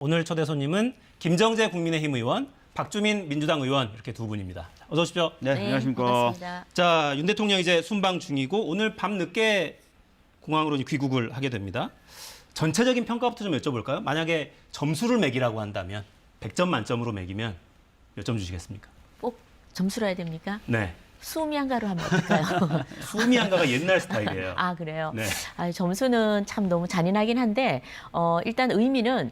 오늘 초대 손님은 김정재 국민의힘 의원, 박주민 민주당 의원 이렇게 두 분입니다. 어서 오십시오. 네, 안녕하십니까. 반갑습니다. 자, 윤 대통령 이제 순방 중이고 오늘 밤 늦게 공항으로 귀국을 하게 됩니다. 전체적인 평가부터 좀 여쭤볼까요? 만약에 점수를 매기라고 한다면 100점 만점으로 매기면 몇 점 주시겠습니까? 꼭 점수로 해야 됩니까? 네. 수미양가로 하면 어떨까요? 수미양가가 옛날 스타일이에요. 아, 그래요? 네. 점수는 참 너무 잔인하긴 한데 일단 의미는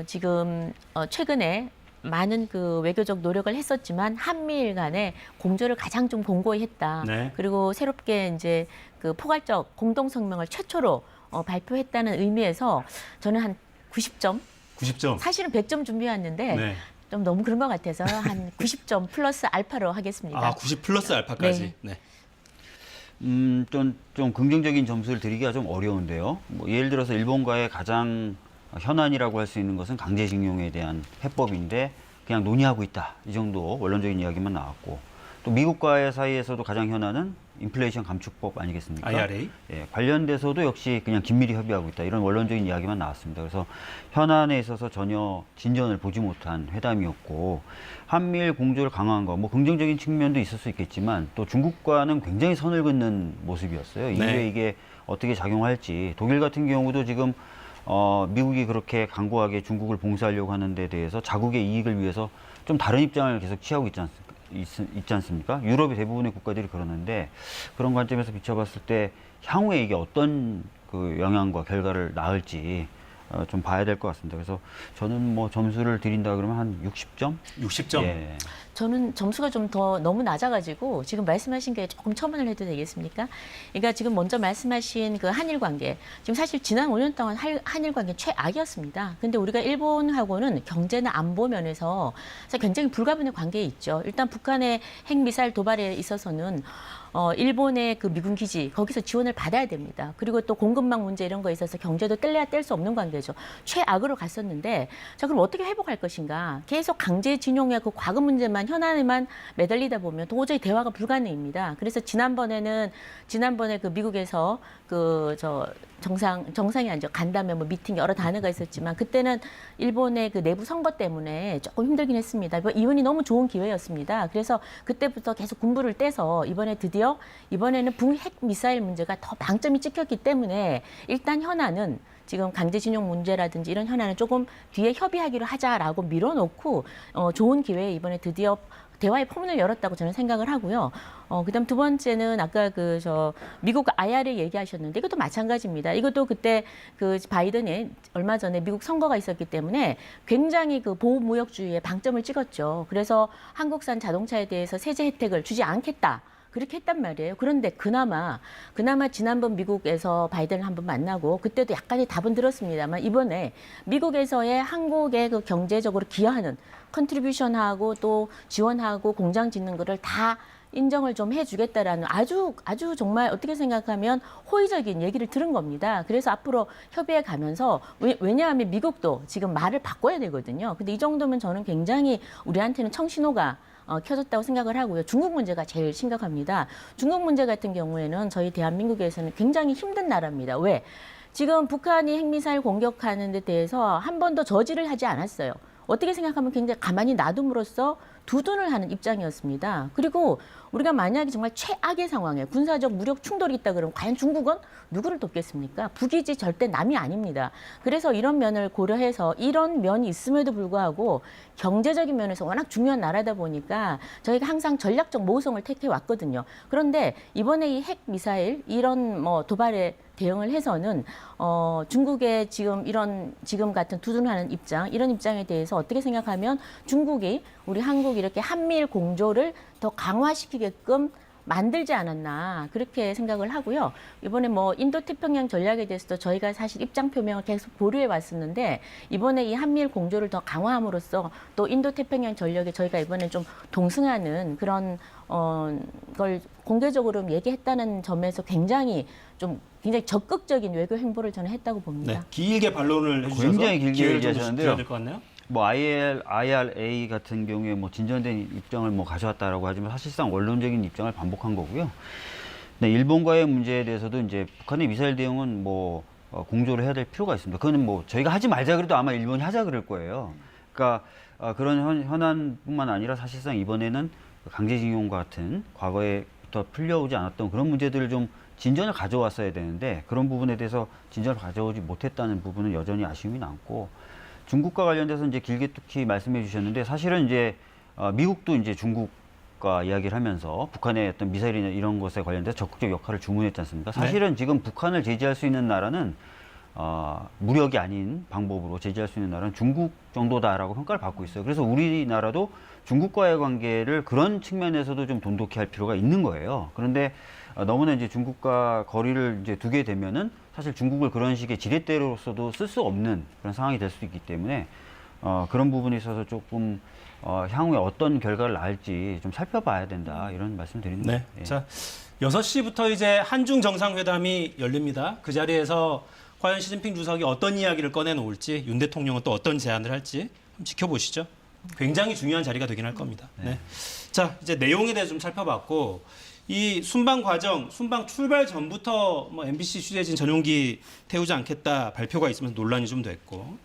지금 최근에 많은 그 외교적 노력을 했었지만 한미일 간의 공조를 가장 좀 공고히 했다. 네. 그리고 새롭게 이제 그 포괄적 공동성명을 최초로 발표했다는 의미에서 저는 한 90점? 90점. 사실은 100점 준비했는데 네. 좀 너무 그런 것 같아서 한 90점 플러스 알파로 하겠습니다. 아, 90 플러스 알파까지. 네. 좀 긍정적인 점수를 드리기가 좀 어려운데요. 뭐 예를 들어서 일본과의 가장 현안이라고 할 수 있는 것은 강제징용에 대한 해법인데 그냥 논의하고 있다. 이 정도 원론적인 이야기만 나왔고 또 미국과의 사이에서도 가장 현안은 인플레이션 감축법 아니겠습니까? IRA. 예, 관련돼서도 역시 그냥 긴밀히 협의하고 있다. 이런 원론적인 이야기만 나왔습니다. 그래서 현안에 있어서 전혀 진전을 보지 못한 회담이었고 한미일 공조를 강화한 거, 뭐 긍정적인 측면도 있을 수 있겠지만 또 중국과는 굉장히 선을 긋는 모습이었어요. 이후에 이게 어떻게 작용할지 독일 같은 경우도 지금 미국이 그렇게 강고하게 중국을 봉쇄하려고 하는 데 대해서 자국의 이익을 위해서 좀 다른 입장을 계속 취하고 있지 않습니까? 유럽의 대부분의 국가들이 그러는데 그런 관점에서 비춰봤을 때 향후에 이게 어떤 그 영향과 결과를 낳을지 좀 봐야 될 것 같습니다. 그래서 저는 뭐 점수를 드린다 그러면 한 60점? 60점. 예. 저는 점수가 좀 더 너무 낮아가지고 지금 말씀하신 게 조금 첨언을 해도 되겠습니까? 그러니까 지금 먼저 말씀하신 그 한일 관계, 지금 사실 지난 5년 동안 한일 관계 최악이었습니다. 근데 우리가 일본하고는 경제나 안보 면에서 굉장히 불가분의 관계에 있죠. 일단 북한의 핵미사일 도발에 있어서는 일본의 그 미군 기지 거기서 지원을 받아야 됩니다. 그리고 또 공급망 문제 이런 거에 있어서 경제도 뗄래야 뗄 수 없는 관계죠. 최악으로 갔었는데 자 그럼 어떻게 회복할 것인가? 계속 강제징용의 그 과거 문제만 현안에만 매달리다 보면 도저히 대화가 불가능입니다. 그래서 지난번에 그 미국에서 정상이 아니죠. 간담회 뭐 미팅 여러 단어가 있었지만 그때는 일본의 그 내부 선거 때문에 조금 힘들긴 했습니다. 이번이 너무 좋은 기회였습니다. 그래서 그때부터 계속 군부를 떼서 이번에는 북핵 미사일 문제가 더 방점이 찍혔기 때문에 일단 현안은 지금 강제징용 문제라든지 이런 현안은 조금 뒤에 협의하기로 하자라고 밀어놓고 좋은 기회에 이번에 드디어 대화의 포문을 열었다고 저는 생각을 하고요. 그다음 두 번째는 아까 미국 IRA 얘기하셨는데 이것도 마찬가지입니다. 이것도 그때 그 바이든이 얼마 전에 미국 선거가 있었기 때문에 굉장히 그 보호무역주의에 방점을 찍었죠. 그래서 한국산 자동차에 대해서 세제 혜택을 주지 않겠다. 그렇게 했단 말이에요. 그런데 그나마 지난번 미국에서 바이든을 한번 만나고 그때도 약간의 답은 들었습니다만 이번에 미국에서의 한국의 그 경제적으로 기여하는 컨트리뷰션하고 또 지원하고 공장 짓는 거를 다 인정을 좀 해주겠다라는 아주 정말 어떻게 생각하면 호의적인 얘기를 들은 겁니다. 그래서 앞으로 협의해 가면서 왜냐하면 미국도 지금 말을 바꿔야 되거든요. 근데 이 정도면 저는 굉장히 우리한테는 청신호가 켜졌다고 생각을 하고요. 중국 문제가 제일 심각합니다. 중국 문제 같은 경우에는 저희 대한민국에서는 굉장히 힘든 나라입니다. 왜? 지금 북한이 핵미사일 공격하는 데 대해서 한 번도 저지를 하지 않았어요. 어떻게 생각하면 굉장히 가만히 놔둠으로써 두둔을 하는 입장이었습니다. 그리고 우리가 만약에 정말 최악의 상황에 군사적 무력 충돌이 있다 그러면 과연 중국은 누구를 돕겠습니까? 북이지 절대 남이 아닙니다. 그래서 이런 면을 고려해서 이런 면이 있음에도 불구하고 경제적인 면에서 워낙 중요한 나라다 보니까 저희가 항상 전략적 모성을 택해 왔거든요. 그런데 이번에 이 핵 미사일 이런 도발에 대응을 해서는 중국의 지금 같은 두둔하는 이런 입장에 대해서 어떻게 생각하면 중국이 우리 한국이 이렇게 한미일 공조를 더 강화시키게끔 만들지 않았나 그렇게 생각을 하고요. 이번에 인도태평양 전략에 대해서도 저희가 사실 입장 표명을 계속 보류해 왔었는데 이번에 이 한미일 공조를 더 강화함으로써 또 인도태평양 전략에 저희가 이번에 좀 동승하는 그런 걸 공개적으로 얘기했다는 점에서 굉장히 적극적인 외교 행보를 저는 했다고 봅니다. 네, 길게 반론을 해주셔서 굉장히 길게 얘기하셨는데요. 될것 같나요? IRA 같은 경우에 진전된 입장을 가져왔다라고 하지만 사실상 원론적인 입장을 반복한 거고요. 네, 일본과의 문제에 대해서도 이제 북한의 미사일 대응은 공조를 해야 될 필요가 있습니다. 그거는 뭐 저희가 하지 말자 그래도 아마 일본이 하자 그럴 거예요. 그러니까 그런 현안뿐만 아니라 사실상 이번에는 강제징용과 같은 과거에부터 풀려오지 않았던 그런 문제들을 좀 진전을 가져왔어야 되는데 그런 부분에 대해서 진전을 가져오지 못했다는 부분은 여전히 아쉬움이 남고 중국과 관련돼서 이제 길게 뚝히 말씀해 주셨는데 사실은 이제 미국도 이제 중국과 이야기를 하면서 북한의 어떤 미사일이나 이런 것에 관련돼서 적극적 역할을 주문했지 않습니까? 사실은 지금 북한을 제재할 수 있는 나라는 무력이 아닌 방법으로 제재할 수 있는 나라는 중국 정도다라고 평가를 받고 있어요. 그래서 우리나라도 중국과의 관계를 그런 측면에서도 좀 돈독히 할 필요가 있는 거예요. 그런데 너무나 이제 중국과 거리를 이제 두게 되면은 사실 중국을 그런 식의 지렛대로서도 쓸 수 없는 그런 상황이 될 수도 있기 때문에 그런 부분에 있어서 조금 향후에 어떤 결과를 낳을지 좀 살펴봐야 된다 이런 말씀 드립니다. 네. 예. 자, 6시부터 이제 한중 정상회담이 열립니다. 그 자리에서 과연 시진핑 주석이 어떤 이야기를 꺼내놓을지 윤 대통령은 또 어떤 제안을 할지 한번 지켜보시죠. 굉장히 중요한 자리가 되긴 할 겁니다. 네. 자, 이제 내용에 대해서 좀 살펴봤고 이 순방 과정, 순방 출발 전부터 뭐 MBC 취재진 전용기 태우지 않겠다 발표가 있으면서 논란이 좀 됐고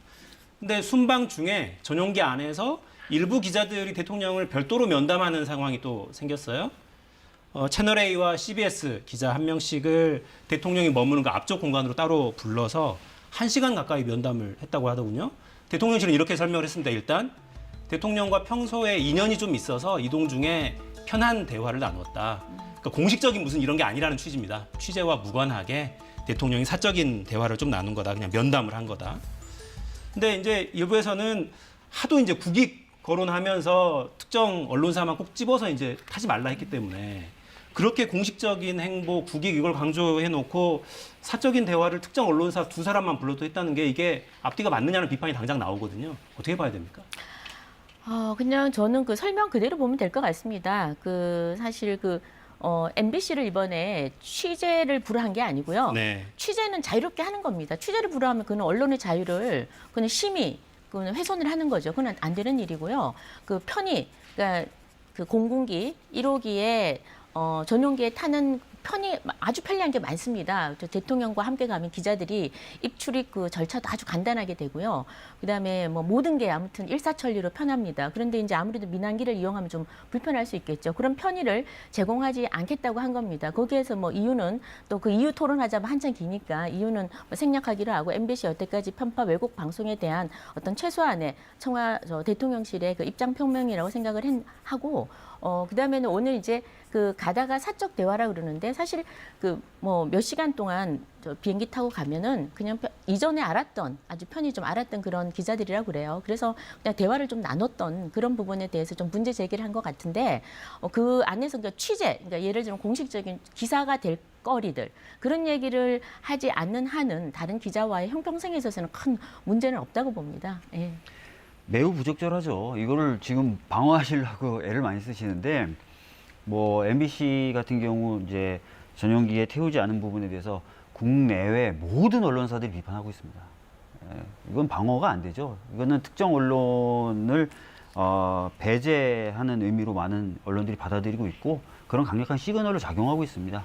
근데 순방 중에 전용기 안에서 일부 기자들이 대통령을 별도로 면담하는 상황이 또 생겼어요. 채널A와 CBS 기자 한 명씩을 대통령이 머무는 그 앞쪽 공간으로 따로 불러서 1시간 가까이 면담을 했다고 하더군요. 대통령실은 이렇게 설명을 했습니다. 일단 대통령과 평소에 인연이 좀 있어서 이동 중에 편한 대화를 나눴다. 그러니까 공식적인 무슨 이런 게 아니라는 취지입니다. 취재와 무관하게 대통령이 사적인 대화를 좀 나눈 거다. 그냥 면담을 한 거다. 근데 이제 일부에서는 하도 이제 국익 거론하면서 특정 언론사만 꼭 집어서 이제 타지 말라 했기 때문에 그렇게 공식적인 행보, 국익 이걸 강조해 놓고 사적인 대화를 특정 언론사 2사람만 불러도 했다는 게 이게 앞뒤가 맞느냐는 비판이 당장 나오거든요. 어떻게 봐야 됩니까? 그냥 저는 그 설명 그대로 보면 될 것 같습니다. 사실 MBC를 이번에 취재를 불허한 게 아니고요. 네. 취재는 자유롭게 하는 겁니다. 취재를 불허하면 그는 언론의 자유를 그는 심히 그는 훼손을 하는 거죠. 그건 안 되는 일이고요. 그러니까 그 공군기 1호기에 전용기에 타는 편이 아주 편리한 게 많습니다. 대통령과 함께 가면 기자들이 입출입 그 절차도 아주 간단하게 되고요. 그다음에 뭐 모든 게 아무튼 일사천리로 편합니다. 그런데 이제 아무래도 민항기를 이용하면 좀 불편할 수 있겠죠. 그런 편의를 제공하지 않겠다고 한 겁니다. 거기에서 뭐 이유는 또 그 이유 토론하자면 한참 기니까 이유는 뭐 생략하기로 하고 MBC 여태까지 편파 왜곡 방송에 대한 어떤 최소한의 대통령실의 그 입장 표명이라고 생각을 하고 그다음에는 오늘 이제 가다가 사적 대화라 그러는데 사실 뭐 몇 시간 동안 비행기 타고 가면은 그냥 이전에 알았던 아주 편히 좀 알았던 그런 기자들이라고 그래요. 그래서 그냥 대화를 좀 나눴던 그런 부분에 대해서 좀 문제 제기를 한 것 같은데 그 안에서 취재, 그러니까 예를 들면 공식적인 기사가 될 거리들 그런 얘기를 하지 않는 한은 다른 기자와의 형평성에 있어서는 큰 문제는 없다고 봅니다. 예. 매우 부적절하죠. 이거를 지금 방어하시려고 애를 많이 쓰시는데 뭐 MBC 같은 경우 이제 전용기에 태우지 않은 부분에 대해서 국내외 모든 언론사들이 비판하고 있습니다. 이건 방어가 안 되죠. 이거는 특정 언론을 배제하는 의미로 많은 언론들이 받아들이고 있고 그런 강력한 시그널로 작용하고 있습니다.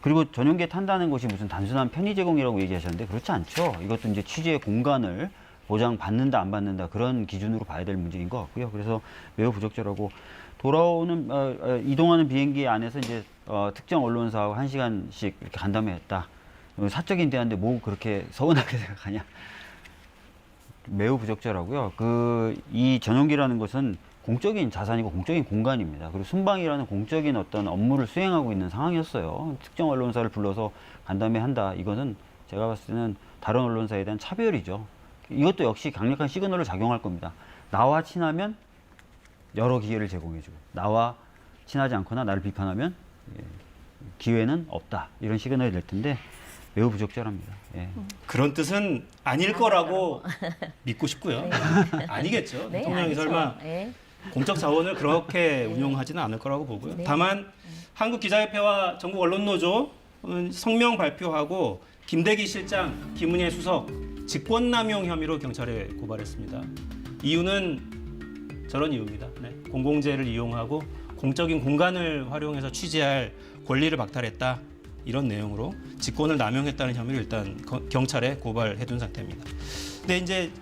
그리고 전용기에 탄다는 것이 무슨 단순한 편의 제공이라고 얘기하셨는데 그렇지 않죠. 이것도 이제 취재의 공간을 보장받는다 안 받는다 그런 기준으로 봐야 될 문제인 것 같고요. 그래서 매우 부적절하고 이동하는 비행기 안에서 이제 특정 언론사하고 1시간씩 이렇게 간담회했다. 사적인 대화인데 뭐 그렇게 서운하게 생각하냐. 매우 부적절하고요. 이 전용기라는 것은 공적인 자산이고 공적인 공간입니다. 그리고 순방이라는 공적인 어떤 업무를 수행하고 있는 상황이었어요. 특정 언론사를 불러서 간담회한다. 이거는 제가 봤을 때는 다른 언론사에 대한 차별이죠. 이것도 역시 강력한 시그널을 작용할 겁니다. 나와 친하면 여러 기회를 제공해주고 나와 친하지 않거나 나를 비판하면 기회는 없다. 이런 시그널이 될 텐데 매우 부적절합니다. 예. 그런 뜻은 아닐 거라고 믿고 싶고요. 네. 아니겠죠. 네, 대통령이 아니죠. 설마 네. 공적 자원을 그렇게 운용하지는 않을 거라고 보고요. 네. 다만 한국기자협회와 전국 언론노조는 성명 발표하고 김대기 실장, 김은혜 수석 직권남용 혐의로 경찰에 고발했습니다. 이유는 저런 이유입니다. 네. 공공재를 이용하고 공적인 공간을 활용해서 취재할 권리를 박탈했다. 이런 내용으로 직권을 남용했다는 혐의로 일단 경찰에 고발해둔 상태입니다. 근데 이제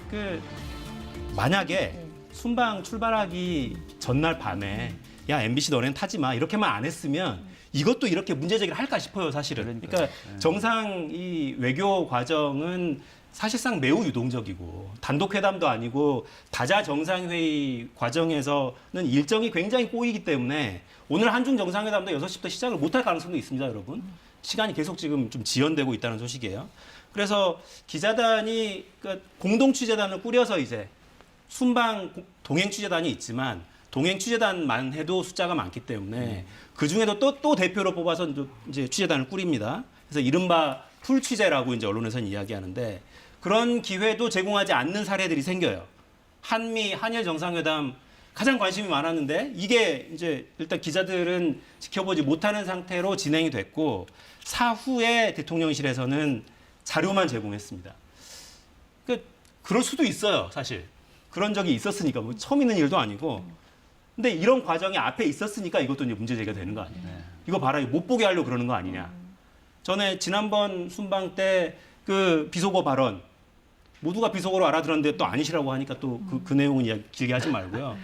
만약에 순방 출발하기 전날 밤에 야 MBC 너넨 타지 마 이렇게만 안 했으면 이것도 이렇게 문제 제기를 할까 싶어요 사실은. 그러니까 정상 이 외교 과정은 사실상 매우 유동적이고 단독 회담도 아니고 다자 정상회의 과정에서는 일정이 굉장히 꼬이기 때문에 오늘 한중 정상회담도 6시부터 시작을 못할 가능성도 있습니다, 여러분. 시간이 계속 지금 좀 지연되고 있다는 소식이에요. 그래서 기자단이 공동 취재단을 꾸려서 이제 순방 동행 취재단이 있지만 동행 취재단만 해도 숫자가 많기 때문에 그 중에도 또 대표로 뽑아서 이제 취재단을 꾸립니다. 그래서 이른바 풀 취재라고 이제 언론에서는 이야기하는데 그런 기회도 제공하지 않는 사례들이 생겨요. 한미 한일 정상회담 가장 관심이 많았는데 이게 이제 일단 기자들은 지켜보지 못하는 상태로 진행이 됐고 사후에 대통령실에서는 자료만 제공했습니다. 그럴 수도 있어요, 사실. 그런 적이 있었으니까 뭐 처음 있는 일도 아니고. 근데 이런 과정이 앞에 있었으니까 이것도 이제 문제 제기가 되는 거 아니에요. 이거 봐라, 이거 못 보게 하려고 그러는 거 아니냐. 전에 지난번 순방 때 비속어 발언 모두가 비속어로 알아들었는데 또 아니시라고 하니까 또 그 내용은 길게 하지 말고요.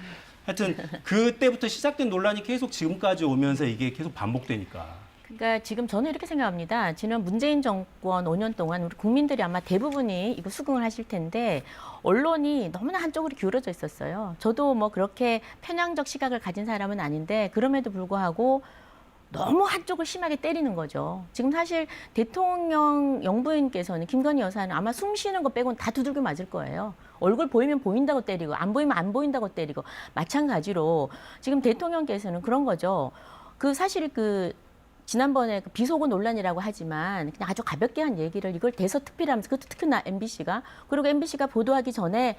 하여튼 그때부터 시작된 논란이 계속 지금까지 오면서 이게 계속 반복되니까. 그러니까 지금 저는 이렇게 생각합니다. 지난 문재인 정권 5년 동안 우리 국민들이 아마 대부분이 이거 수긍을 하실 텐데 언론이 너무나 한쪽으로 기울어져 있었어요. 저도 뭐 그렇게 편향적 시각을 가진 사람은 아닌데 그럼에도 불구하고 너무 한쪽을 심하게 때리는 거죠. 지금 사실 대통령 영부인께서는 김건희 여사는 아마 숨 쉬는 거 빼고는 다 두들겨 맞을 거예요. 얼굴 보이면 보인다고 때리고 안 보이면 안 보인다고 때리고 마찬가지로 지금 대통령께서는 그런 거죠. 사실 지난번에 비속어 논란이라고 하지만 그냥 아주 가볍게 한 얘기를 이걸 대서특필하면서 그것도 특히나 MBC가 그리고 MBC가 보도하기 전에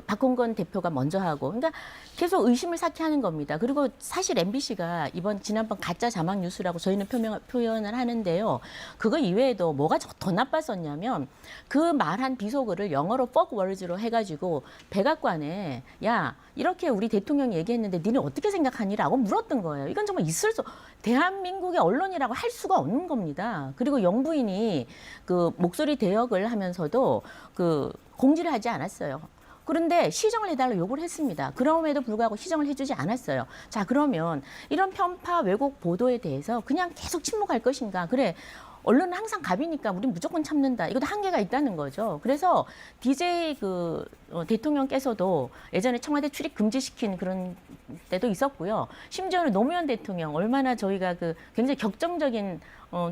박홍건 대표가 먼저 하고 그러니까 계속 의심을 쌓게 하는 겁니다. 그리고 사실 MBC가 지난번 가짜 자막 뉴스라고 저희는 표현을 하는데요. 그거 이외에도 뭐가 더 나빴었냐면 그 말한 비속어를 영어로 fuck words로 해가지고 백악관에 야 이렇게 우리 대통령이 얘기했는데 니는 어떻게 생각하니라고 물었던 거예요. 이건 정말 있을 수 대한민국의 언론이라고 할 수가 없는 겁니다. 그리고 영부인이 목소리 대역을 하면서도 공지를 하지 않았어요. 그런데 시정을 해달라고 요구를 했습니다. 그럼에도 불구하고 시정을 해주지 않았어요. 자, 그러면 이런 편파 왜곡 보도에 대해서 그냥 계속 침묵할 것인가? 그래. 언론은 항상 갑이니까 우린 무조건 참는다. 이것도 한계가 있다는 거죠. 그래서 DJ 대통령께서도 예전에 청와대 출입 금지시킨 그런 때도 있었고요. 심지어는 노무현 대통령 얼마나 저희가 굉장히 격정적인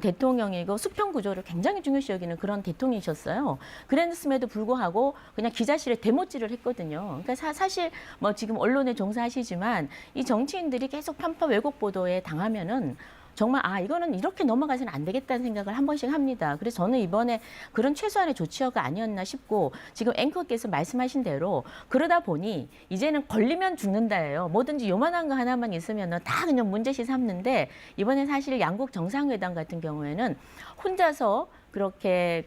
대통령이고 수평 구조를 굉장히 중요시 여기는 그런 대통령이셨어요. 그랬음에도 불구하고 그냥 기자실에 데모질을 했거든요. 그러니까 사실 뭐 지금 언론에 종사하시지만 이 정치인들이 계속 편파 왜곡 보도에 당하면은 정말 이거는 이렇게 넘어가서는 안 되겠다는 생각을 한 번씩 합니다. 그래서 저는 이번에 그런 최소한의 조치가 아니었나 싶고 지금 앵커께서 말씀하신 대로 그러다 보니 이제는 걸리면 죽는다예요. 뭐든지 요만한 거 하나만 있으면 다 그냥 문제시 삼는데 이번에 사실 양국 정상회담 같은 경우에는 혼자서 그렇게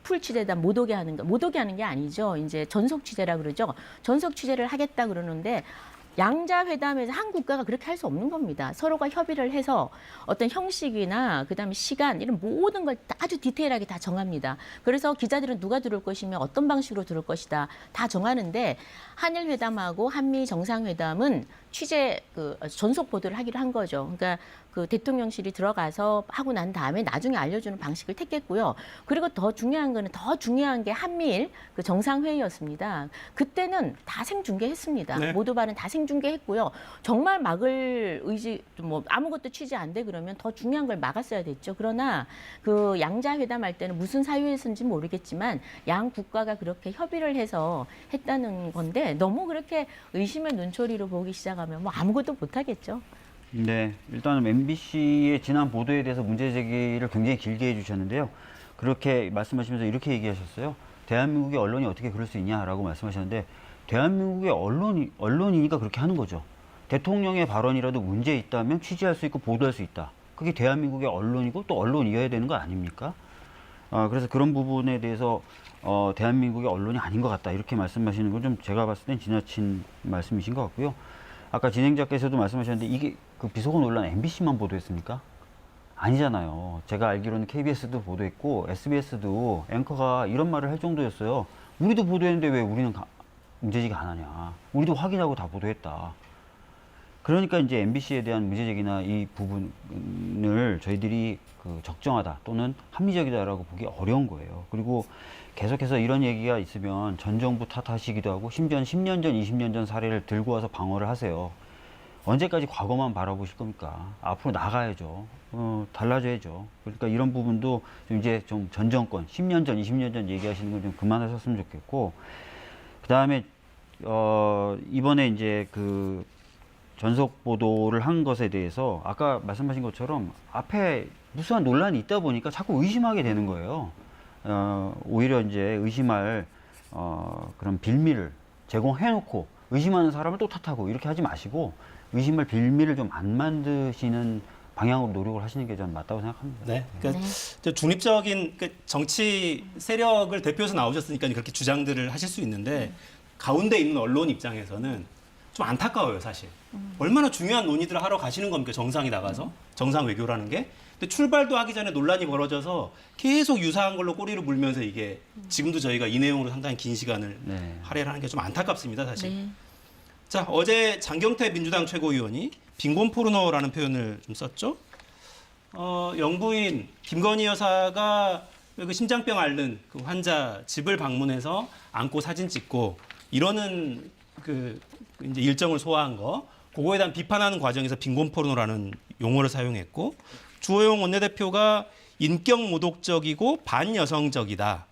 풀 취재단 못 오게 하는 게 아니죠. 이제 전속 취재라 그러죠. 전속 취재를 하겠다 그러는데 양자 회담에서 한 국가가 그렇게 할 수 없는 겁니다. 서로가 협의를 해서 어떤 형식이나 그다음에 시간 이런 모든 걸 아주 디테일하게 다 정합니다. 그래서 기자들은 누가 들을 것이며 어떤 방식으로 들을 것이다 다 정하는데 한일 회담하고 한미 정상회담은 취재 전속 보도를 하기로 한 거죠. 그러니까 대통령실이 들어가서 하고 난 다음에 나중에 알려주는 방식을 택했고요. 그리고 더 중요한 게 한미일 정상회의였습니다. 그때는 다 생중계했습니다. 네. 모두 발언 다 생중계했고요. 정말 막을 아무것도 취재 안 돼 그러면 더 중요한 걸 막았어야 됐죠. 그러나 양자 회담할 때는 무슨 사유에서인지 모르겠지만 양 국가가 그렇게 협의를 해서 했다는 건데 너무 그렇게 의심의 눈초리로 보기 시작하면 아무것도 못 하겠죠. 네, 일단은 MBC의 지난 보도에 대해서 문제 제기를 굉장히 길게 해주셨는데요. 그렇게 말씀하시면서 이렇게 얘기하셨어요. 대한민국의 언론이 어떻게 그럴 수 있냐라고 말씀하셨는데 대한민국의 언론이니까 그렇게 하는 거죠. 대통령의 발언이라도 문제 있다면 취재할 수 있고 보도할 수 있다. 그게 대한민국의 언론이고 또 언론이어야 되는 거 아닙니까? 그래서 그런 부분에 대해서 대한민국의 언론이 아닌 것 같다. 이렇게 말씀하시는 건 좀 제가 봤을 땐 지나친 말씀이신 것 같고요. 아까 진행자께서도 말씀하셨는데 이게 비속어 논란 MBC만 보도했습니까? 아니잖아요. 제가 알기로는 KBS도 보도했고 SBS도 앵커가 이런 말을 할 정도였어요. 우리도 보도했는데 왜 우리는 문제제기 안 하냐. 우리도 확인하고 다 보도했다. 그러니까 이제 MBC에 대한 문제제기나 이 부분을 저희들이 적정하다 또는 합리적이다라고 보기 어려운 거예요. 그리고 계속해서 이런 얘기가 있으면 전 정부 탓하시기도 하고 심지어 10년 전, 20년 전 사례를 들고 와서 방어를 하세요. 언제까지 과거만 바라보실 겁니까? 앞으로 나가야죠. 달라져야죠. 그러니까 이런 부분도 좀 이제 좀 전 정권, 10년 전, 20년 전 얘기하시는 건 좀 그만하셨으면 좋겠고, 그 다음에, 이번에 이제 전속 보도를 한 것에 대해서 아까 말씀하신 것처럼 앞에 무수한 논란이 있다 보니까 자꾸 의심하게 되는 거예요. 오히려 이제 의심할 그런 빌미를 제공해놓고 의심하는 사람을 또 탓하고 이렇게 하지 마시고 의심할 빌미를 좀 안 만드시는 방향으로 노력을 하시는 게 저는 맞다고 생각합니다. 네. 그러니까 중립적인 정치 세력을 대표해서 나오셨으니까 그렇게 주장들을 하실 수 있는데 가운데 있는 언론 입장에서는 좀 안타까워요, 사실. 얼마나 중요한 논의들을 하러 가시는 겁니까, 정상이 나가서? 정상 외교라는 게. 근데 출발도 하기 전에 논란이 벌어져서 계속 유사한 걸로 꼬리를 물면서 이게 지금도 저희가 이 내용으로 상당히 긴 시간을 네. 할애를 하는 게 좀 안타깝습니다, 사실. 네. 자, 어제 장경태 민주당 최고위원이 빈곤 포르노라는 표현을 좀 썼죠. 영부인 김건희 여사가 그 심장병 앓는 그 환자 집을 방문해서 안고 사진 찍고 이러는 이제 일정을 소화한 거, 그거에 대한 비판하는 과정에서 빈곤 포르노라는 용어를 사용했고, 주호영 원내대표가 인격 모독적이고 반여성적이다.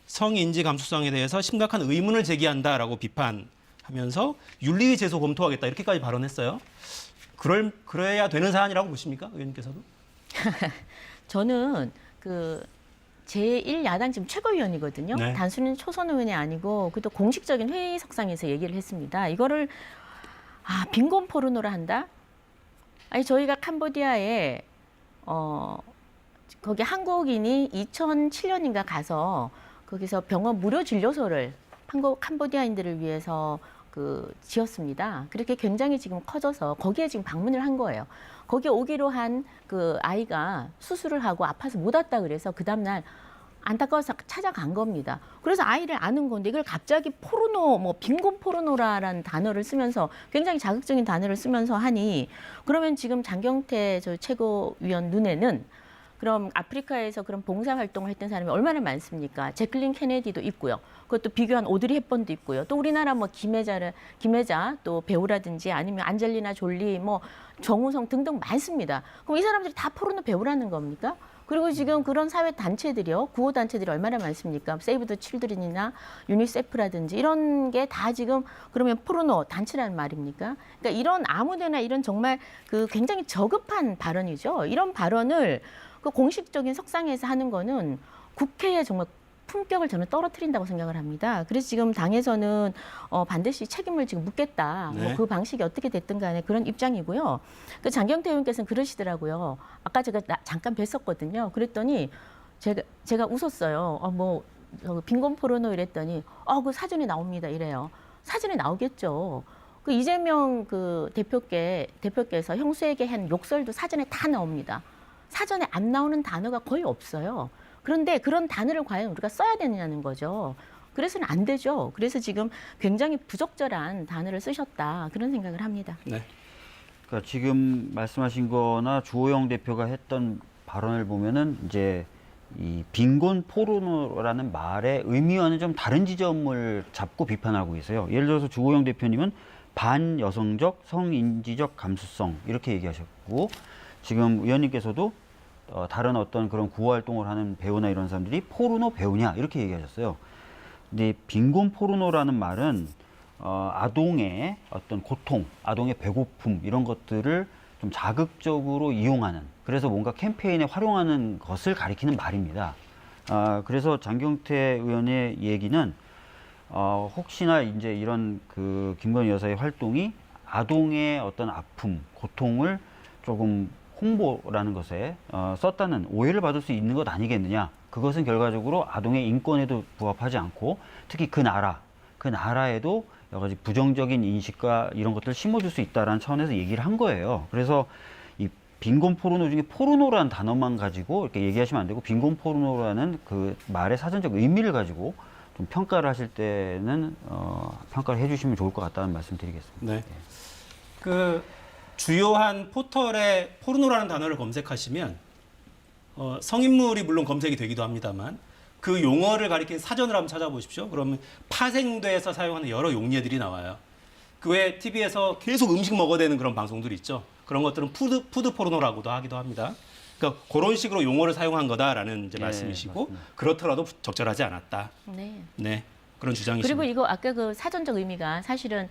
성인지 감수성에 대해서 심각한 의문을 제기한다라고 비판하면서 윤리 제소 검토하겠다 이렇게까지 발언했어요. 그래야 되는 사안이라고 보십니까, 의원님께서도? 저는 제1야당 지금 최고위원이거든요. 네. 단순히 초선 의원이 아니고 그것도 공식적인 회의석상에서 얘기를 했습니다. 이거를 빈곤 포르노를 한다? 아니 저희가 캄보디아에 거기 한국인이 2007년인가 가서 거기서 병원 무료 진료소를 캄보디아인들을 위해서 지었습니다. 그렇게 굉장히 지금 커져서 거기에 지금 방문을 한 거예요. 거기에 오기로 한 그 아이가 수술을 하고 아파서 못 왔다 그래서 그 다음날 안타까워서 찾아간 겁니다. 그래서 아이를 아는 건데 이걸 갑자기 포르노, 빈곤 포르노라는 단어를 쓰면서 굉장히 자극적인 단어를 쓰면서 하니 그러면 지금 장경태 저 최고위원 눈에는 그럼 아프리카에서 그런 봉사활동을 했던 사람이 얼마나 많습니까? 제클린 케네디도 있고요. 그것도 비교한 오드리 헵번도 있고요. 또 우리나라 김혜자 또 배우라든지 아니면 안젤리나 졸리 정우성 등등 많습니다. 그럼 이 사람들이 다 포르노 배우라는 겁니까? 그리고 지금 그런 사회 단체들이요, 구호 단체들이 얼마나 많습니까? 세이브 더 칠드런이나 유니세프라든지 이런 게 다 지금 그러면 포르노 단체라는 말입니까? 그러니까 이런 아무데나 이런 정말 굉장히 저급한 발언이죠. 이런 발언을 공식적인 석상에서 하는 거는 국회에 정말 품격을 저는 떨어뜨린다고 생각을 합니다. 그래서 지금 당에서는 반드시 책임을 지금 묻겠다. 네. 그 방식이 어떻게 됐든 간에 그런 입장이고요. 장경태 의원께서는 그러시더라고요. 아까 제가 잠깐 뵀었거든요. 그랬더니 제가 웃었어요. 빈곤 포르노 이랬더니 그 사진에 나옵니다 이래요. 사진에 나오겠죠. 이재명 대표께서 형수에게 한 욕설도 사전에 다 나옵니다. 사전에 안 나오는 단어가 거의 없어요. 그런데 그런 단어를 과연 우리가 써야 되느냐는 거죠. 그래서는 안 되죠. 그래서 지금 굉장히 부적절한 단어를 쓰셨다. 그런 생각을 합니다. 네. 그러니까 지금 말씀하신 거나 주호영 대표가 했던 발언을 보면은 이제 이 빈곤 포르노라는 말의 의미와는 좀 다른 지점을 잡고 비판하고 계세요. 예를 들어서 주호영 대표님은 반여성적, 성인지적 감수성 이렇게 얘기하셨고 지금 의원님께서도 다른 어떤 그런 구호 활동을 하는 배우나 이런 사람들이 포르노 배우냐 이렇게 얘기하셨어요. 근데 빈곤 포르노라는 말은 아동의 어떤 고통, 아동의 배고픔 이런 것들을 좀 자극적으로 이용하는 그래서 뭔가 캠페인에 활용하는 것을 가리키는 말입니다. 그래서 장경태 의원의 얘기는 혹시나 이제 이런 김건희 여사의 활동이 아동의 어떤 아픔, 고통을 조금 홍보라는 것에 썼다는 오해를 받을 수 있는 것 아니겠느냐. 그것은 결과적으로 아동의 인권에도 부합하지 않고 특히 그 나라에도 여러 가지 부정적인 인식과 이런 것들을 심어줄 수 있다는 차원에서 얘기를 한 거예요. 그래서 이 빈곤 포르노 중에 포르노라는 단어만 가지고 이렇게 얘기하시면 안 되고 빈곤 포르노라는 그 말의 사전적 의미를 가지고 좀 평가를 하실 때는 평가를 해주시면 좋을 것 같다는 말씀드리겠습니다. 네. 그 주요한 포털에 포르노라는 단어를 검색하시면 성인물이 물론 검색이 되기도 합니다만 그 용어를 가리킨 사전을 한번 찾아보십시오. 그러면 파생돼서 사용하는 여러 용례들이 나와요. 그 외에 TV에서 계속 음식 먹어대는 그런 방송들이 있죠. 그런 것들은 푸드 포르노라고도 하기도 합니다. 그러니까 그런 식으로 용어를 사용한 거다라는 이제 네, 말씀이시고 맞습니다. 그렇더라도 적절하지 않았다. 네. 네. 그런 주장이십니다. 그리고 이거 아까 그 사전적 의미가 사실은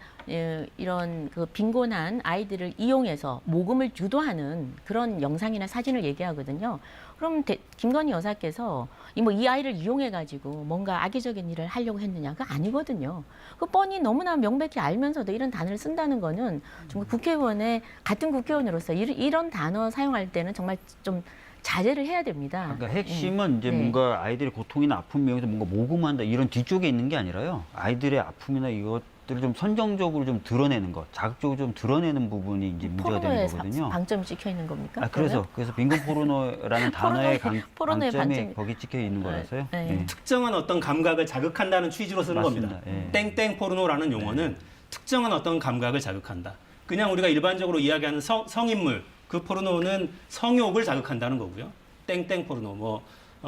이런 그 빈곤한 아이들을 이용해서 모금을 유도하는 그런 영상이나 사진을 얘기하거든요. 그럼 김건희 여사께서 이 아이를 이용해 가지고 뭔가 악의적인 일을 하려고 했느냐? 그거 아니거든요. 그 뻔히 너무나 명백히 알면서도 이런 단어를 쓴다는 거는 정말 국회의원의 같은 국회의원으로서 이런 단어 사용할 때는 정말 좀 자제를 해야 됩니다. 그러니까 핵심은 이제 네. 뭔가 아이들의 고통이나 아픔 명에서 뭔가 모금한다 이런 뒤쪽에 있는 게 아니라요. 아이들의 아픔이나 이것들을 좀 선정적으로 좀 드러내는 것, 자극적으로 좀 드러내는 부분이 이제 문제가 되는 포르노에 거거든요. 방점이 찍혀 있는 겁니까? 그래서 빈곤 포르노라는 단어의 포르노의 방점이 반점이- 거기 찍혀 있는 거라서요. 네. 예. 특정한 어떤 감각을 자극한다는 취지로 쓰는 맞습니다. 겁니다. 예. 땡땡 포르노라는 용어는 특정한 어떤 감각을 자극한다. 그냥 우리가 일반적으로 이야기하는 성인물, 그 포르노는 성욕을 자극한다는 거고요. 땡땡 포르노,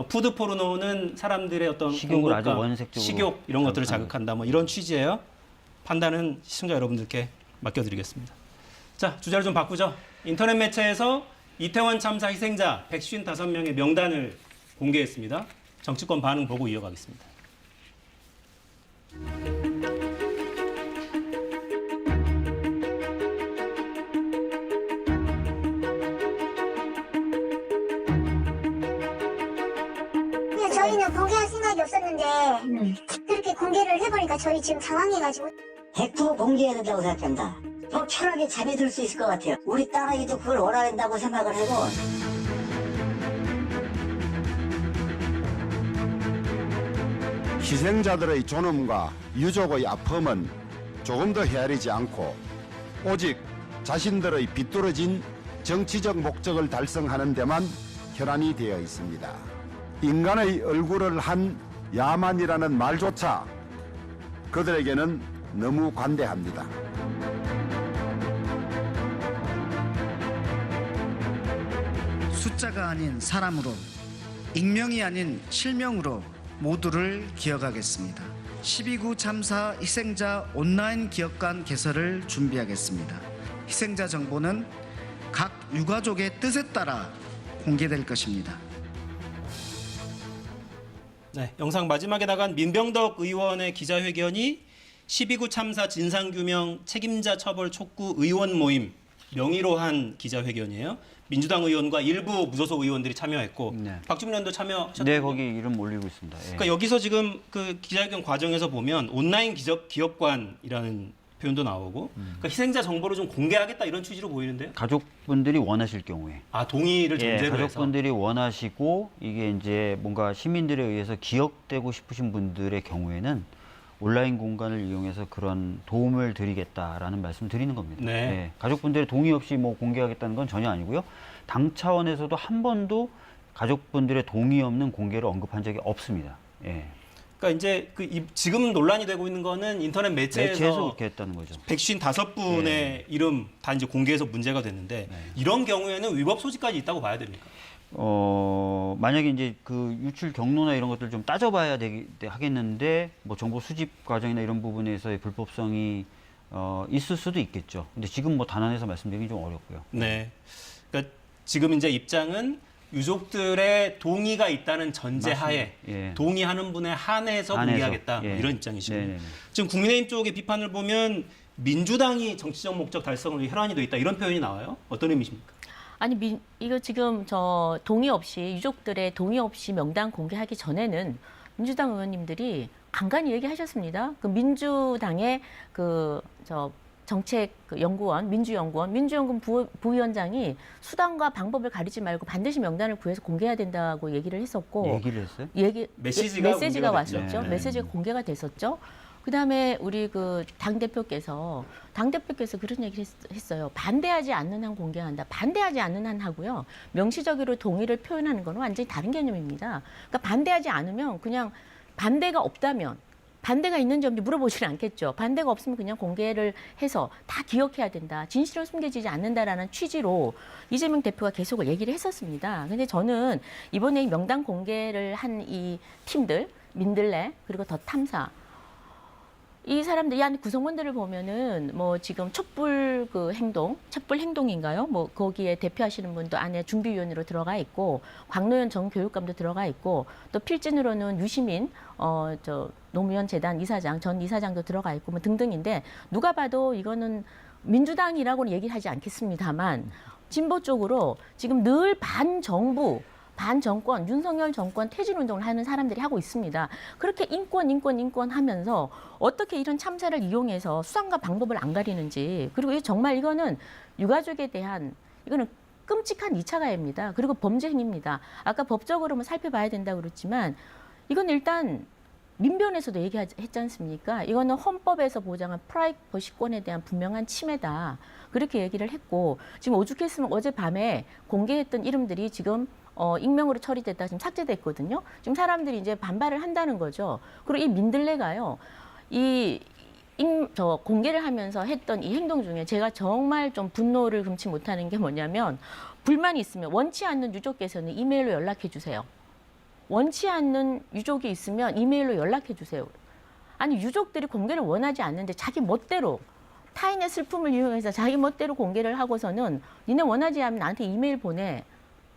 푸드 포르노는 사람들의 어떤 식욕을 아주 공급감, 원색적으로 식욕 이런 것들을 자극하는 자극한다. 이런 취지예요. 판단은 시청자 여러분들께 맡겨드리겠습니다. 자, 주제를 좀 바꾸죠. 인터넷 매체에서 이태원 참사 희생자 155명의 명단을 공개했습니다. 정치권 반응 보고 이어가겠습니다. 그냥 저희는 공개할 생각이 없었는데 그렇게 공개를 해보니까 저희 지금 당황해가지고 100% 공개해야 된다고 생각합니다. 더 편하게 잠이 들 수 있을 것 같아요. 우리 딸아이도 그걸 원한다고 생각을 하고 희생자들의 존엄과 유족의 아픔은 조금 더 헤아리지 않고 오직 자신들의 비뚤어진 정치적 목적을 달성하는 데만 혈안이 되어 있습니다. 인간의 얼굴을 한 야만이라는 말조차 그들에게는 너무 관대합니다. 숫자가 아닌 사람으로, 익명이 아닌 실명으로 모두를 기억하겠습니다. 12구 참사 희생자 온라인 기억관 개설을 준비하겠습니다. 희생자 정보는 각 유가족의 뜻에 따라 공개될 것입니다. 네, 영상 마지막에 나간 민병덕 의원의 기자회견이 12구 참사 진상규명 책임자 처벌 촉구 의원 모임 명의로 한 기자회견이에요. 민주당 의원과 일부 무소속 의원들이 참여했고 네. 박주민 의원도 참여하셨죠? 네, 거기 이름 올리고 있습니다. 예. 그러니까 여기서 지금 그 기자회견 과정에서 보면 온라인 기업관이라는 표현도 나오고 그러니까 희생자 정보를 좀 공개하겠다 이런 취지로 보이는데요. 가족분들이 원하실 경우에 동의를 예, 전제로 해서. 가족분들이 원하시고 이게 이제 뭔가 시민들에 의해서 기억되고 싶으신 분들의 경우에는 온라인 공간을 이용해서 그런 도움을 드리겠다라는 말씀을 드리는 겁니다. 네. 예, 가족분들의 동의 없이 뭐 공개하겠다는 건 전혀 아니고요. 당 차원에서도 한 번도 가족분들의 동의 없는 공개를 언급한 적이 없습니다. 예. 그러니까 이제 지금 논란이 되고 있는 거는 인터넷 매체에서 매체에서 그렇게 했다는 거죠. 155분의 네. 이름 다 이제 공개해서 문제가 됐는데 이런 경우에는 위법 소지까지 있다고 봐야 됩니까? 만약에 이제 그 유출 경로나 이런 것들 좀 따져봐야 하겠는데 뭐 정보 수집 과정이나 이런 부분에서의 불법성이 있을 수도 있겠죠. 근데 지금 뭐 단안에서 말씀드리기 좀 어렵고요. 네. 그러니까 지금 이제 입장은 유족들의 동의가 있다는 전제하에 맞습니다. 예. 동의하는 분에 한해서 공개하겠다 뭐 예. 이런 입장이시군요. 네네네. 지금 국민의힘 쪽의 비판을 보면 민주당이 정치적 목적 달성을 위해 혈안이 돼 있다 이런 표현이 나와요. 어떤 의미십니까? 아니 이거 지금 저 동의 없이 유족들의 동의 없이 명단 공개하기 전에는 민주당 의원님들이 간간히 얘기하셨습니다. 그 민주당의 정책 연구원, 민주연구원 부위원장이 수단과 방법을 가리지 말고 반드시 명단을 구해서 공개해야 된다고 얘기를 했었고 얘기를 했어요? 메시지가 메시지가 공개가 됐죠. 왔었죠. 네. 메시지가 공개가 됐었죠. 그다음에 우리 그 당대표께서 그런 얘기를 했어요. 반대하지 않는 한 공개한다. 반대하지 않는 한 하고요. 명시적으로 동의를 표현하는 건 완전히 다른 개념입니다. 그러니까 반대하지 않으면 그냥 반대가 없다면 반대가 있는지 없는지 물어보지는 않겠죠. 반대가 없으면 그냥 공개를 해서 다 기억해야 된다. 진실은 숨겨지지 않는다라는 취지로 이재명 대표가 계속 얘기를 했었습니다. 근데 저는 이번에 이 명단 공개를 한 이 팀들, 민들레 그리고 더 탐사 이 사람들, 이 안에 구성원들을 보면은 뭐 지금 촛불 행동인가요? 뭐 거기에 대표하시는 분도 안에 준비위원으로 들어가 있고, 광노현 전 교육감도 들어가 있고, 또 필진으로는 유시민 노무현 재단 이사장, 전 이사장도 들어가 있고, 뭐 등등인데 누가 봐도 이거는 민주당이라고는 얘기를 하지 않겠습니다만 진보 쪽으로 지금 늘 반정부 반정권, 윤석열 정권 퇴진운동을 하는 사람들이 하고 있습니다. 그렇게 인권 하면서 어떻게 이런 참사를 이용해서 수단과 방법을 안 가리는지, 그리고 정말 이거는 유가족에 대한 이거는 끔찍한 2차 가해입니다. 그리고 범죄 행위입니다. 아까 법적으로만 살펴봐야 된다고 그랬지만 이건 일단 민변에서도 얘기했지 않습니까? 이거는 헌법에서 보장한 프라이버시권에 대한 분명한 침해다. 그렇게 얘기를 했고, 지금 오죽했으면 어젯밤에 공개했던 이름들이 지금 익명으로 처리됐다 지금 삭제됐거든요. 지금 사람들이 이제 반발을 한다는 거죠. 그리고 이 민들레가요, 공개를 하면서 했던 이 행동 중에 제가 정말 좀 분노를 금치 못하는 게 뭐냐면, 불만이 있으면 원치 않는 유족께서는 이메일로 연락해 주세요. 원치 않는 유족이 있으면 이메일로 연락해 주세요. 아니, 유족들이 공개를 원하지 않는데 자기 멋대로 타인의 슬픔을 이용해서 자기 멋대로 공개를 하고서는 니네 원하지 않으면 나한테 이메일 보내.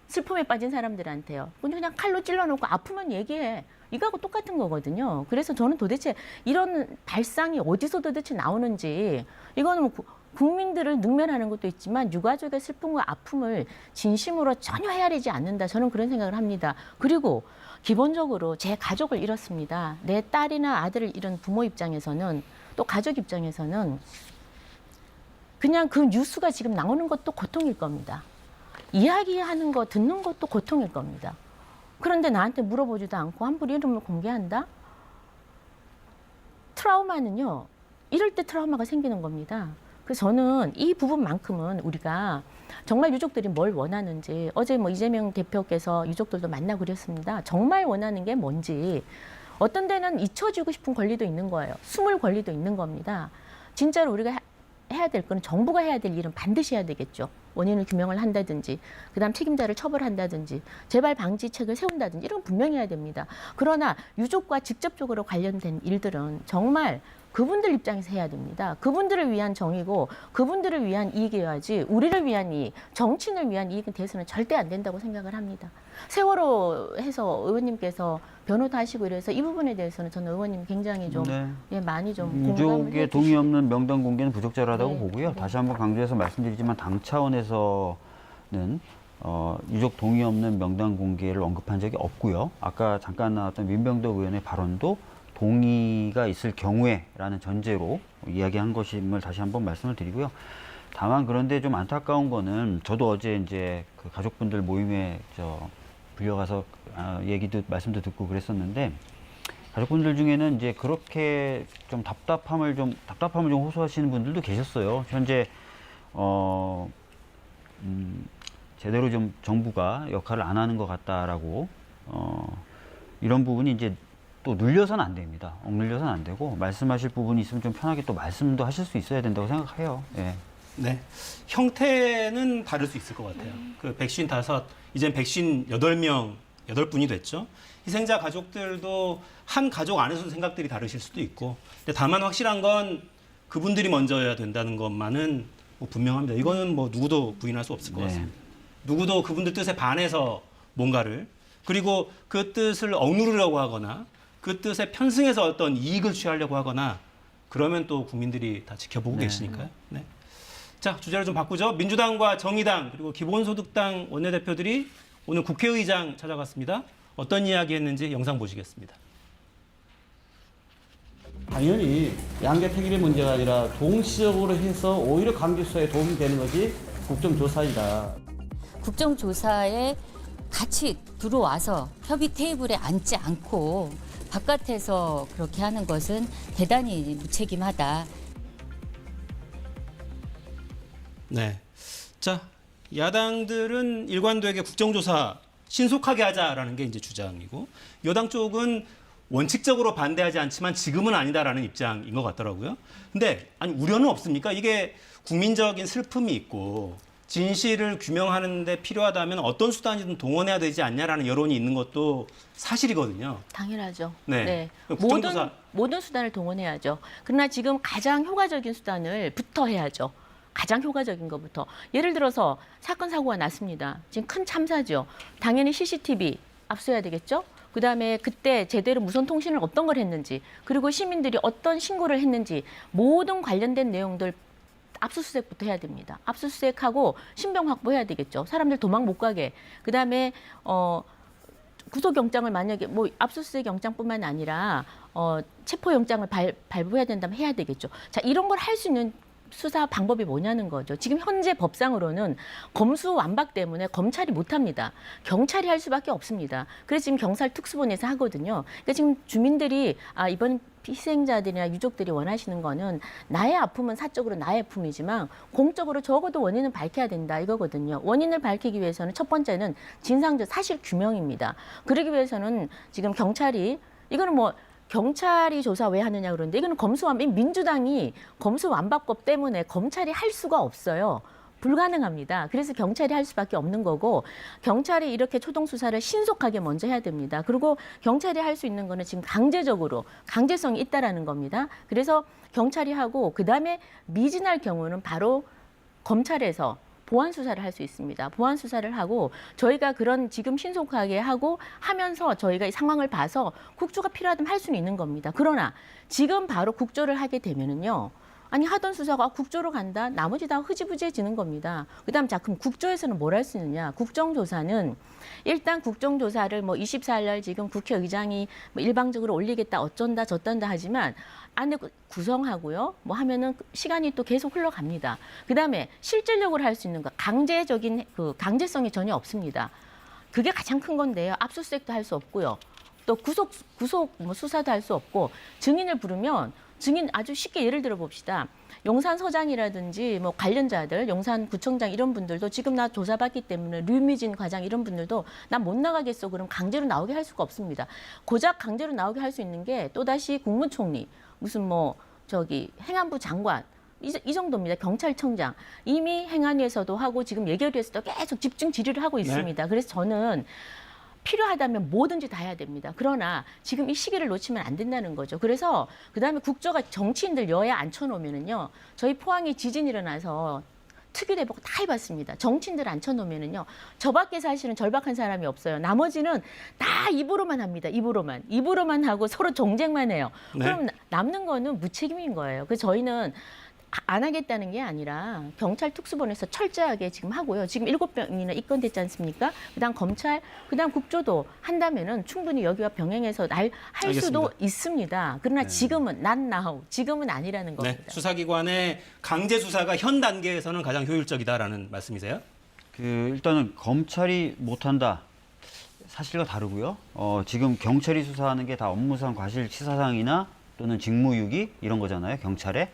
슬픔에 빠진 사람들한테요. 그냥 칼로 찔러놓고 아프면 얘기해. 이거하고 똑같은 거거든요. 그래서 저는 도대체 이런 발상이 어디서 도대체 나오는지, 이거는 뭐 국민들을 능멸하는 것도 있지만 유가족의 슬픔과 아픔을 진심으로 전혀 헤아리지 않는다. 저는 그런 생각을 합니다. 그리고 기본적으로 제 가족을 잃었습니다. 내 딸이나 아들을 잃은 부모 입장에서는, 또 가족 입장에서는 그냥 그 뉴스가 지금 나오는 것도 고통일 겁니다. 이야기하는 거 듣는 것도 고통일 겁니다. 그런데 나한테 물어보지도 않고 함부로 이름을 공개한다? 트라우마는요, 이럴 때 트라우마가 생기는 겁니다. 그래서 저는 이 부분만큼은 우리가 정말 유족들이 뭘 원하는지, 어제 뭐 이재명 대표께서 유족들도 만나고 그랬습니다. 정말 원하는 게 뭔지, 어떤 데는 잊혀지고 싶은 권리도 있는 거예요. 숨을 권리도 있는 겁니다. 진짜로 우리가 해야 될 거는, 정부가 해야 될 일은 반드시 해야 되겠죠. 원인을 규명을 한다든지, 그다음 책임자를 처벌한다든지, 재발 방지책을 세운다든지, 이런 건 분명히 해야 됩니다. 그러나 유족과 직접적으로 관련된 일들은 정말 그분들 입장에서 해야 됩니다. 그분들을 위한 정의고 그분들을 위한 이익이어야지, 우리를 위한 이익, 정치인을 위한 이익은 돼서는 절대 안 된다고 생각을 합니다. 세월호 해서 의원님께서 변호도 하시고 이래서 이 부분에 대해서는 저는 의원님 굉장히 좀 많이 좀 공감을 유족의 동의 없는 명단 공개는 부적절하다고 네. 보고요. 네. 다시 한번 강조해서 말씀드리지만 당 차원에서는 유족 동의 없는 명단 공개를 언급한 적이 없고요. 아까 잠깐 나왔던 민병덕 의원의 발언도 동의가 있을 경우에라는 전제로 이야기한 것임을 다시 한번 말씀을 드리고요. 다만 그런데 좀 안타까운 거는, 저도 어제 이제 그 가족분들 모임에 불려가서 말씀도 듣고 그랬었는데, 가족분들 중에는 이제 그렇게 좀 답답함을 좀 호소하시는 분들도 계셨어요. 현재 제대로 좀 정부가 역할을 안 하는 것 같다라고, 이런 부분이 이제 또 눌려서는 안 됩니다. 억눌려서는 안 되고, 말씀하실 부분이 있으면 좀 편하게 또 말씀도 하실 수 있어야 된다고 생각해요. 예. 네. 형태는 다를 수 있을 것 같아요. 그 백신 5, 이젠 백신 8분이 됐죠. 희생자 가족들도 한 가족 안에서도 생각들이 다르실 수도 있고, 근데 다만 확실한 건 그분들이 먼저여야 된다는 것만은 뭐 분명합니다. 이거는 뭐 누구도 부인할 수 없을 것 같습니다. 누구도 그분들 뜻에 반해서 뭔가를, 그리고 그 뜻을 억누르려고 하거나 그 뜻에 편승해서 어떤 이익을 취하려고 하거나 그러면 또 국민들이 다 지켜보고 계시니까요. 네. 자, 주제를 좀 바꾸죠. 민주당과 정의당 그리고 기본소득당 원내대표들이 오늘 국회의장 찾아갔습니다. 어떤 이야기 했는지 영상 보시겠습니다. 당연히 양자 택일의 문제가 아니라 동시적으로 해서 오히려 강제 수사에 도움이 되는 것이 국정조사이다. 국정조사에 같이 들어와서 협의 테이블에 앉지 않고 바깥에서 그렇게 하는 것은 대단히 무책임하다. 네. 자, 야당들은 일관되게 국정조사 신속하게 하자라는 게 이제 주장이고, 여당 쪽은 원칙적으로 반대하지 않지만 지금은 아니다라는 입장인 것 같더라고요. 근데 아니 우려는 없습니까? 이게 국민적인 슬픔이 있고 진실을 규명하는 데 필요하다면 어떤 수단이든 동원해야 되지 않냐라는 여론이 있는 것도 사실이거든요. 당연하죠. 네. 국정조사. 모든 수단을 동원해야죠. 그러나 지금 가장 효과적인 수단을부터 해야죠. 가장 효과적인 것부터. 예를 들어서 사건 사고가 났습니다. 지금 큰 참사죠. 당연히 CCTV 압수해야 되겠죠. 그다음에 그때 제대로 무선 통신을 어떤 걸 했는지, 그리고 시민들이 어떤 신고를 했는지 모든 관련된 내용들 압수수색부터 해야 됩니다. 압수수색하고 신병 확보해야 되겠죠. 사람들 도망 못 가게. 그다음에 구속영장을 만약에 뭐 압수수색 영장뿐만 아니라 체포영장을 발부해야 된다면 해야 되겠죠. 자, 이런 걸 할 수 있는 수사 방법이 뭐냐는 거죠. 지금 현재 법상으로는 검수완박 때문에 검찰이 못합니다. 경찰이 할 수밖에 없습니다. 그래서 지금 경찰 특수본에서 하거든요. 그러니까 지금 주민들이 이번 희생자들이나 유족들이 원하시는 거는 나의 아픔은 사적으로 나의 아픔이지만 공적으로 적어도 원인을 밝혀야 된다 이거거든요. 원인을 밝히기 위해서는 첫 번째는 진상조 사실 규명입니다. 그러기 위해서는 지금 경찰이 이거는 뭐 경찰이 조사 왜 하느냐 그러는데 이거는 민주당이 검수완박법 때문에 검찰이 할 수가 없어요. 불가능합니다. 그래서 경찰이 할 수밖에 없는 거고 경찰이 이렇게 초동 수사를 신속하게 먼저 해야 됩니다. 그리고 경찰이 할 수 있는 거는 지금 강제성이 있다라는 겁니다. 그래서 경찰이 하고 그다음에 미진할 경우는 바로 검찰에서 보안 수사를 할 수 있습니다. 보안 수사를 하고 저희가 그런 지금 신속하게 하고 하면서 저희가 이 상황을 봐서 국조가 필요하다면 할 수는 있는 겁니다. 그러나 지금 바로 국조를 하게 되면은요. 아니 하던 수사가 국조로 간다. 나머지 다 흐지부지해지는 겁니다. 그다음 자 그럼 국조에서는 뭘 할 수 있느냐? 국정조사는 일단 국정조사를 뭐 24일 날 지금 국회의장이 뭐 일방적으로 올리겠다 어쩐다 저쩐다 하지만 안에 구성하고요. 뭐 하면은 시간이 또 계속 흘러갑니다. 그다음에 실질적으로 할 수 있는 거 강제적인 그 강제성이 전혀 없습니다. 그게 가장 큰 건데요. 압수수색도 할 수 없고요. 또 구속 뭐 수사도 할 수 없고 증인을 부르면 증인 아주 쉽게 예를 들어 봅시다. 용산서장이라든지 뭐 관련자들, 용산구청장 이런 분들도 지금 나 조사받기 때문에 류미진 과장 이런 분들도 나 못 나가겠어. 그럼 강제로 나오게 할 수가 없습니다. 고작 강제로 나오게 할 수 있는 게 또다시 국무총리, 무슨 뭐 행안부 장관 이 정도입니다. 경찰청장 이미 행안위에서도 하고 지금 예결위에서도 계속 집중 질의를 하고 있습니다. 네. 그래서 저는 필요하다면 뭐든지 다 해야 됩니다. 그러나 지금 이 시기를 놓치면 안 된다는 거죠. 그래서 그다음에 국조가 정치인들 여야 앉혀놓으면은요. 저희 포항에 지진 일어나서 특유대복 다 해봤습니다. 정치인들 앉혀놓으면은요. 저밖에 사실은 절박한 사람이 없어요. 나머지는 다 입으로만 합니다. 입으로만 하고 서로 정쟁만 해요. 네. 그럼 남는 거는 무책임인 거예요. 그래서 저희는 안 하겠다는 게 아니라 경찰 특수본에서 철저하게 지금 하고요. 지금 7명이나 입건됐지 않습니까? 그다음 검찰, 그다음 국조도 한다면은 충분히 여기와 병행해서 할 수도 있습니다. 그러나 지금은 지금은 아니라는 겁니다. 네. 수사기관의 강제 수사가 현 단계에서는 가장 효율적이다라는 말씀이세요? 일단은 검찰이 못한다. 사실과 다르고요. 지금 경찰이 수사하는 게 다 업무상 과실치사상이나 또는 직무유기 이런 거잖아요. 경찰에.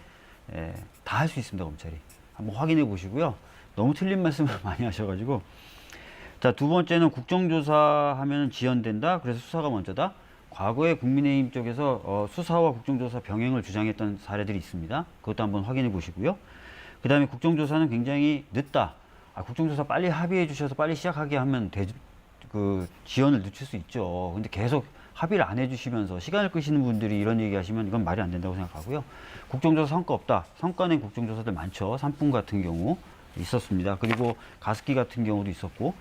다 할 수 있습니다. 검찰이. 한번 확인해 보시고요. 너무 틀린 말씀을 많이 하셔가지고. 자, 두 번째는 국정조사 하면 지연된다. 그래서 수사가 먼저다. 과거에 국민의힘 쪽에서 수사와 국정조사 병행을 주장했던 사례들이 있습니다. 그것도 한번 확인해 보시고요. 그 다음에 국정조사는 굉장히 늦다. 국정조사 빨리 합의해 주셔서 빨리 시작하게 하면 지연을 늦출 수 있죠. 근데 계속 합의를 안 해주시면서 시간을 끄시는 분들이 이런 얘기 하시면 이건 말이 안 된다고 생각하고요. 국정조사 성과 없다. 성과낸 국정조사들 많죠. 산풍 같은 경우 있었습니다. 그리고 가습기 같은 경우도 있었고.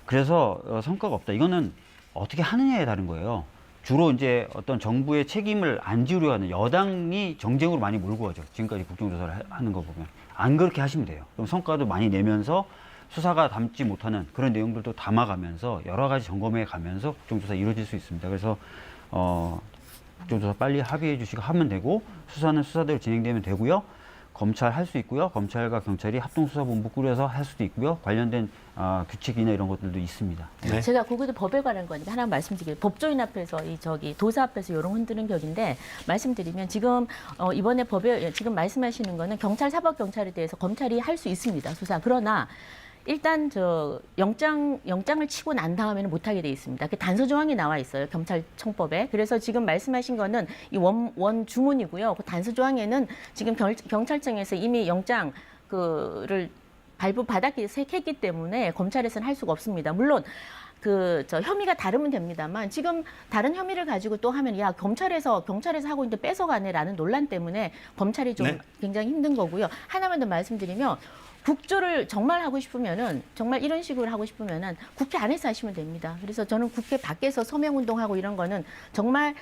그래서 성과가 없다. 이거는 어떻게 하느냐에 다른 거예요. 주로 이제 어떤 정부의 책임을 안 지우려 하는 여당이 정쟁으로 많이 몰고 가죠. 지금까지 국정조사를 하는 거 보면. 안 그렇게 하시면 돼요. 그럼 성과도 많이 내면서 수사가 담지 못하는 그런 내용들도 담아가면서 여러 가지 점검해 가면서 국정조사 이루어질 수 있습니다. 그래서 국정조사 빨리 합의해 주시고 하면 되고 수사는 수사대로 진행되면 되고요. 검찰 할 수 있고요. 검찰과 경찰이 합동수사본부 꾸려서 할 수도 있고요. 관련된 규칙이나 이런 것들도 있습니다. 네. 제가 그것도 법에 관한 거니까 하나 말씀드릴게요. 법조인 앞에서 도사 앞에서 요런 흔드는 격인데 말씀드리면 지금 이번에 법에 지금 말씀하시는 거는 경찰 사법경찰에 대해서 검찰이 할 수 있습니다. 수사. 그러나 일단 영장을 치고 난 다음에는 못하게 돼 있습니다. 그 단서 조항이 나와 있어요. 경찰청법에. 그래서 지금 말씀하신 거는 이 원 주문이고요. 그 단서 조항에는 지금 경찰청에서 이미 영장 를 발부 했기 때문에 검찰에서는 할 수가 없습니다. 물론 혐의가 다르면 됩니다만 지금 다른 혐의를 가지고 또 하면 야 경찰에서 하고 있는데 뺏어가네라는 논란 때문에 검찰이 좀 네. 굉장히 힘든 거고요. 하나만 더 말씀드리면 국조를 정말 하고 싶으면은 정말 이런 식으로 하고 싶으면은 국회 안에서 하시면 됩니다. 그래서 저는 국회 밖에서 서명 운동하고 이런 거는 정말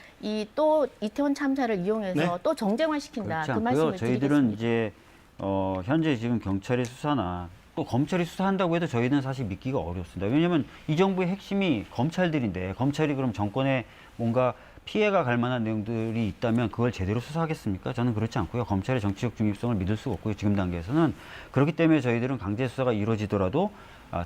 또 이태원 참사를 이용해서 네. 또 정쟁화시킨다. 그렇지 그 말씀을 않고요. 저희들은 드리겠습니다. 이제 현재 지금 경찰의 수사나 또 검찰이 수사한다고 해도 저희는 사실 믿기가 어렵습니다. 왜냐하면 이 정부의 핵심이 검찰들인데 검찰이 그럼 정권에 뭔가 피해가 갈 만한 내용들이 있다면 그걸 제대로 수사하겠습니까? 저는 그렇지 않고요. 검찰의 정치적 중립성을 믿을 수가 없고요. 지금 단계에서는. 그렇기 때문에 저희들은 강제 수사가 이루어지더라도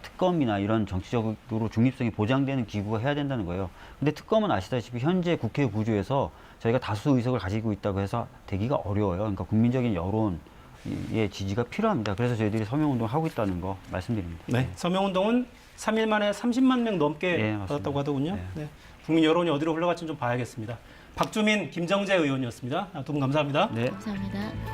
특검이나 이런 정치적으로 중립성이 보장되는 기구가 해야 된다는 거예요. 근데 특검은 아시다시피 현재 국회 구조에서 저희가 다수 의석을 가지고 있다고 해서 되기가 어려워요. 그러니까 국민적인 여론의 지지가 필요합니다. 그래서 저희들이 서명운동을 하고 있다는 거 말씀드립니다. 네. 서명운동은 3일 만에 30만 명 넘게 네, 맞습니다. 받았다고 하더군요. 네. 네. 국민 여론이 어디로 흘러갈지 좀 봐야겠습니다. 박주민, 김정재 의원이었습니다. 두 분 감사합니다. 네. 감사합니다.